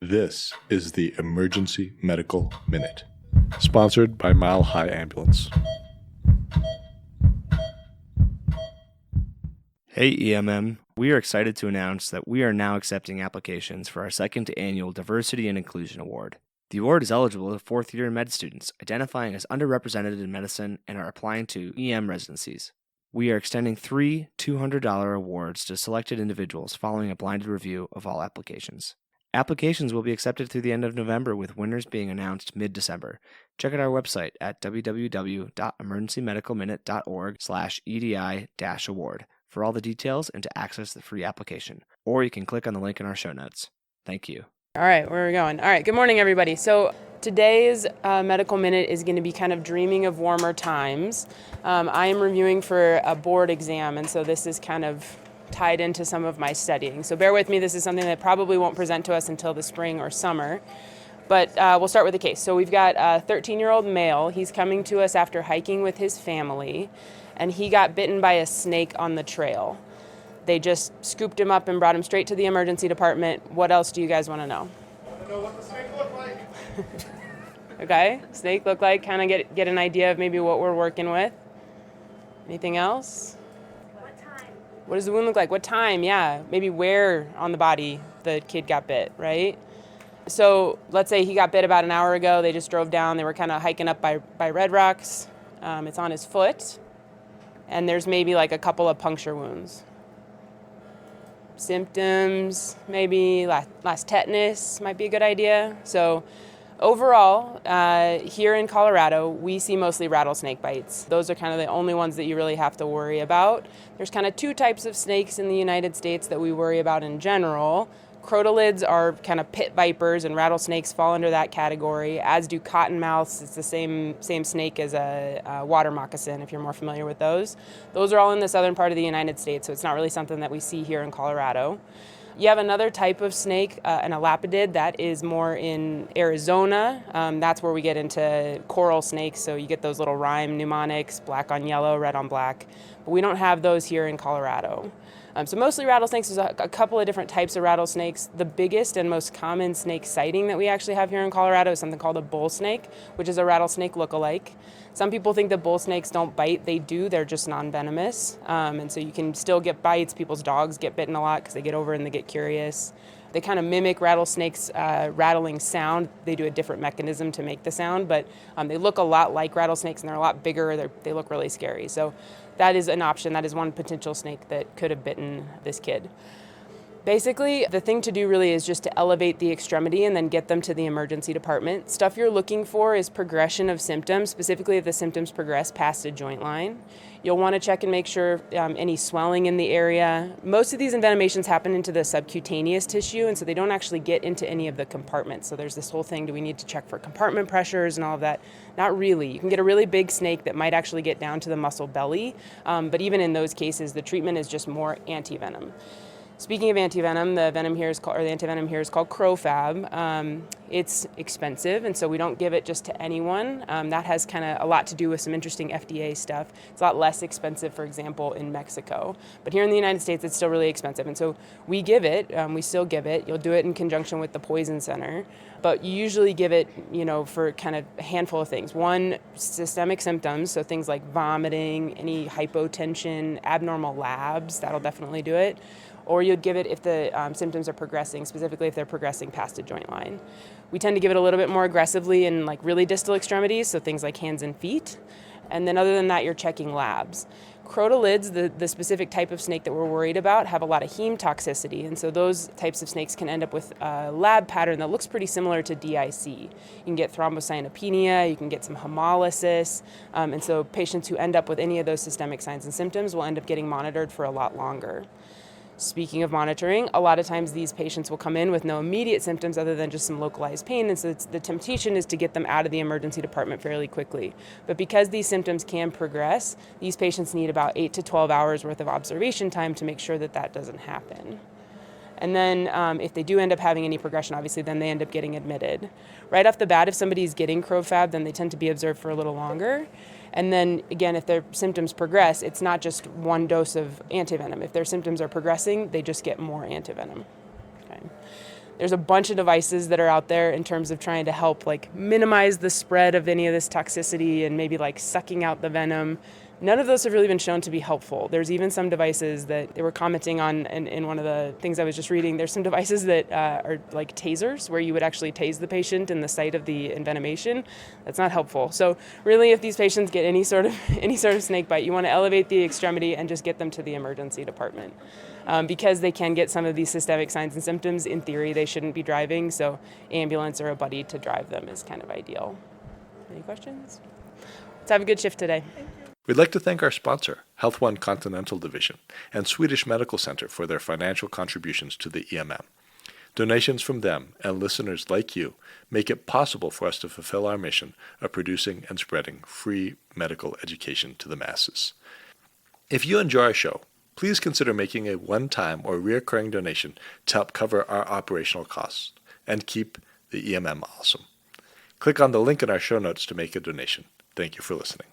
This is the Emergency Medical Minute, sponsored by Mile High Ambulance. Hey EMM, we are excited to announce that we are now accepting applications for our second annual Diversity and Inclusion Award. The award is eligible to fourth-year med students identifying as underrepresented in medicine and are applying to EM residencies. We are extending 3 $200 awards to selected individuals following a blinded review of all applications. Applications will be accepted through the end of November, with winners being announced mid-December. Check out our website at www.emergencymedicalminute.org/EDI-award for all the details and to access the free application. Or you can click on the link in our show notes. Thank you. All right, where are we going? All right, good morning, everybody. So today's Medical Minute is going to be kind of dreaming of warmer times. I am reviewing for a board exam, and so this is kind of tied into some of my studying. So bear with me, this is something that probably won't present to us until the spring or summer. But we'll start with the case. So we've got a 13-year-old male. He's coming to us after hiking with his family, and he got bitten by a snake on the trail. They just scooped him up and brought him straight to the emergency department. What else do you guys want to know? I want to know what the snake looked like. Okay, snake look like, kind of get an idea of maybe what we're working with. Anything else? What time? What does the wound look like? What time? Yeah, maybe where on the body the kid got bit, right? So let's say he got bit about an hour ago. They just drove down. They were kind of hiking up by Red Rocks. It's on his foot. And there's maybe like a couple of puncture wounds. Symptoms, maybe last tetanus might be a good idea. So overall, here in Colorado, we see mostly rattlesnake bites. Those are kind of the only ones that you really have to worry about. There's kind of two types of snakes in the United States that we worry about in general. Crotalids are kind of pit vipers, and rattlesnakes fall under that category, as do cottonmouths. It's the same snake as a water moccasin, if you're more familiar with those. Those are all in the southern part of the United States, so it's not really something that we see here in Colorado. You have another type of snake, an Elapidae, that is more in Arizona. That's where we get into coral snakes, so you get those little rhyme mnemonics, black on yellow, red on black. But we don't have those here in Colorado. So mostly rattlesnakes. There's a couple of different types of rattlesnakes. The biggest and most common snake sighting that we actually have here in Colorado is something called a bull snake, which is a rattlesnake look-alike. Some people think that bull snakes don't bite. They do. They're just non-venomous. And so you can still get bites. People's dogs get bitten a lot because they get over and they get curious. They kind of mimic rattlesnakes' rattling sound. They do a different mechanism to make the sound, but they look a lot like rattlesnakes, and they're a lot bigger. They look really scary. So that is an option. That is one potential snake that could have bitten this kid. Basically, the thing to do really is just to elevate the extremity and then get them to the emergency department. Stuff you're looking for is progression of symptoms, specifically if the symptoms progress past a joint line. You'll want to check and make sure any swelling in the area. Most of these envenomations happen into the subcutaneous tissue, and so they don't actually get into any of the compartments. So there's this whole thing, do we need to check for compartment pressures and all of that? Not really. You can get a really big snake that might actually get down to the muscle belly, but even in those cases, the treatment is just more antivenom. Speaking of antivenom, the antivenom here is called Crofab. It's expensive, and so we don't give it just to anyone. That has kind of a lot to do with some interesting FDA stuff. It's a lot less expensive, for example, in Mexico. But here in the United States, it's still really expensive, and so we give it. We still give it. You'll do it in conjunction with the poison center, but you usually give it, for kind of a handful of things. One, systemic symptoms, so things like vomiting, any hypotension, abnormal labs. That'll definitely do it. Or you'd give it if the symptoms are progressing, specifically if they're progressing past a joint line. We tend to give it a little bit more aggressively in like really distal extremities, so things like hands and feet. And then other than that, you're checking labs. Crotalids, the specific type of snake that we're worried about, have a lot of heme toxicity, and so those types of snakes can end up with a lab pattern that looks pretty similar to DIC. You can get thrombocytopenia, you can get some hemolysis, and so patients who end up with any of those systemic signs and symptoms will end up getting monitored for a lot longer. Speaking of monitoring, a lot of times these patients will come in with no immediate symptoms other than just some localized pain, and so the temptation is to get them out of the emergency department fairly quickly. But because these symptoms can progress, these patients need about 8 to 12 hours worth of observation time to make sure that that doesn't happen. And then if they do end up having any progression, obviously, then they end up getting admitted. Right off the bat, if somebody's getting Crofab, then they tend to be observed for a little longer. And then, again, if their symptoms progress, it's not just one dose of antivenom. If their symptoms are progressing, they just get more antivenom. Okay. There's a bunch of devices that are out there in terms of trying to help like minimize the spread of any of this toxicity and maybe like sucking out the venom. None of those have really been shown to be helpful. There's even some devices that they were commenting on in one of the things I was just reading. There's some devices that are like tasers, where you would actually tase the patient in the site of the envenomation. That's not helpful. So really, if these patients get any sort of snake bite, you want to elevate the extremity and just get them to the emergency department. Because they can get some of these systemic signs and symptoms, in theory, they shouldn't be driving. So ambulance or a buddy to drive them is kind of ideal. Any questions? Let's have a good shift today. We'd like to thank our sponsor, Health One Continental Division, and Swedish Medical Center for their financial contributions to the EMM. Donations from them and listeners like you make it possible for us to fulfill our mission of producing and spreading free medical education to the masses. If you enjoy our show, please consider making a one-time or recurring donation to help cover our operational costs and keep the EMM awesome. Click on the link in our show notes to make a donation. Thank you for listening.